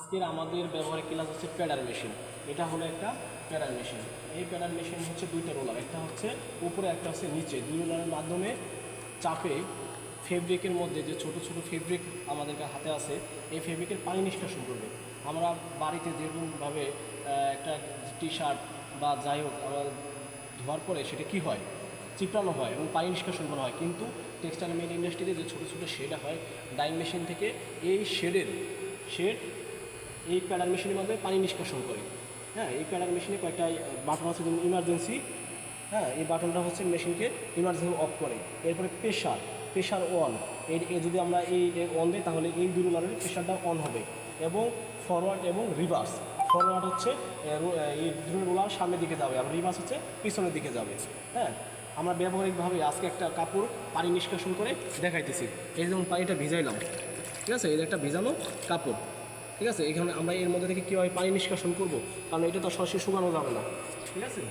আজকের আমাদের ব্যবহারিক ক্লাস হচ্ছে প্যাডার মেশিন। এটা হলো একটা প্যাডার মেশিন। এই প্যাডার মেশিন হচ্ছে দুইটা রোলার, একটা হচ্ছে উপরে একটা হচ্ছে নিচে। দুই রোলারের মাধ্যমে চাপে ফেব্রিকের মধ্যে যে ছোট ছোট ফেব্রিক আমাদের হাতে আছে, এই ফেব্রিকের পানি নিষ্কাশন করবে। আমরা বাড়িতে যেরকমভাবে একটা টি শার্ট বা যাই হোক আমরা ধোয়ার পরে সেটা কি হয়, চিপড়ানো হয় এবং পানি নিষ্কাশন করা হয়, কিন্তু টেক্সটাইল মেড ইন্ডাস্ট্রিতে যে ছোটো ছোটো শেড হয় ডাইং মেশিন থেকে, এই শেড এই প্যাডার মেশিনের মাধ্যমে পানি নিষ্কাশন করে। হ্যাঁ, এই প্যাডার মেশিনে কয়েকটা বাটন আছে, যেমন ইমার্জেন্সি। হ্যাঁ, এই বাটনটা হচ্ছে মেশিনকে ইমার্জেন্সি অফ করে। এরপরে প্রেশার অন, এই যদি আমরা এই অন দিই তাহলে এই দুই রোলারের প্রেশারটা অন হবে। এবং ফরওয়ার্ড এবং রিভার্স। ফরওয়ার্ড হচ্ছে এই দুই রোলার সামনের দিকে যাবে, আর রিভার্স হচ্ছে পিছনের দিকে যাবে। হ্যাঁ, আমরা ব্যবহারিকভাবে আজকে একটা কাপড় পানি নিষ্কাশন করে দেখাইতেছি। এই যেমন পানিটা ভিজাইলাম, ঠিক আছে, এই একটা ভিজানো কাপড়, ঠিক আছে। এখানে আমরা এর মধ্যে থেকে কীভাবে পানি নিষ্কাশন করব, কারণ এটা তো সরাসরি শুকানো যাবে না, ঠিক আছে।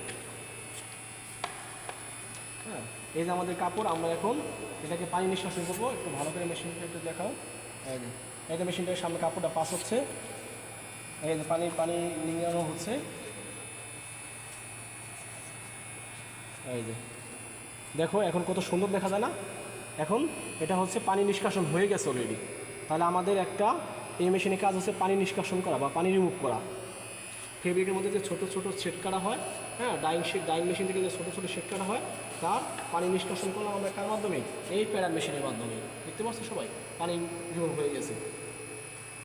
হ্যাঁ, এই যে আমাদের কাপড়, আমরা এখন এটাকে পানি নিষ্কাশন করবো। একটু ভালো করে মেশিনটা একটু দেখাও। এই যে মেশিনটার সামনে কাপড়টা পাস হচ্ছে, এই যে পানি নিংড়ানো হচ্ছে। এই যে দেখো এখন কত সুন্দর দেখা যায় না। এখন এটা হচ্ছে পানি নিষ্কাশন হয়ে গেছে অলরেডি। তাহলে আমাদের একটা এই মেশিনের কাজ হচ্ছে পানি নিষ্কাশন করা বা পানি রিমুভ করা। ফেব্রিকের মধ্যে যে ছোটো ছোটো শেড কাটা হয়, হ্যাঁ, ডাইং মেশিন থেকে যে ছোটো ছোটো শেড কাটা হয়, তার পানি নিষ্কাশন করলাম আমরা কার মাধ্যমে, এই প্যাডার মেশিনের মাধ্যমে। দেখতে পাচ্ছ সবাই, পানি রিমুভ হয়ে গেছে।